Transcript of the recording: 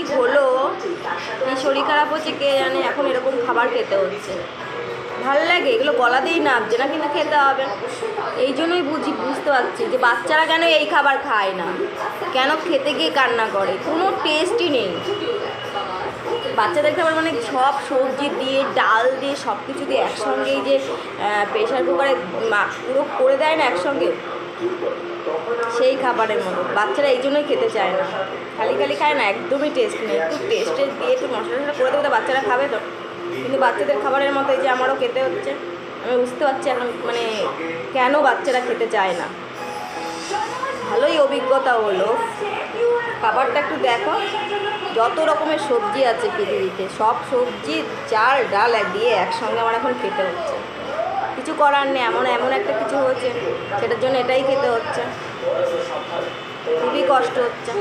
কি হলো, এই শরীর খারাপ হচ্ছে কে জানে, এখন এরকম খাবার খেতে হচ্ছে। ভাল লাগে এগুলো গলাতেই নামছে না, কিন্তু খেতে হবে। এই জন্যই বুঝতে পারছি যে বাচ্চারা কেন এই খাবার খায় না, কেন খেতে গিয়ে কান্না করে। কোনো টেস্টই নেই বাচ্চাদের খাবার, মানে সব সবজি দিয়ে ডাল দিয়ে সব কিছু দিয়ে একসঙ্গেই যে প্রেশার কুকারে পুরো করে দেয় না একসঙ্গে, সেই খাবারের মতো বাচ্চারা এই জন্যই খেতে চায় না। খালি খালি খায় না, একদমই টেস্ট নেই। একটু টেস্টে দিয়ে একটু মশলা টশলা করে দেবো তো বাচ্চারা খাবে তো, কিন্তু বাচ্চাদের খাবারের মতো এই যে আমারও খেতে হচ্ছে। আমি বুঝতে পারছি এখন মানে কেন বাচ্চারা খেতে চায় না। ভালোই অভিজ্ঞতা হলো। খাবারটা একটু দেখো, যত রকমের সবজি আছে পৃথিবীতে সব সবজি চাল ডাল দিয়ে একসঙ্গে আমার এখন খেতে হচ্ছে। কিছু করার নেই, এমন একটা কিছু হয়েছে সেটার জন্য এটাই খেতে হচ্ছে। খুবই কষ্ট হচ্ছে।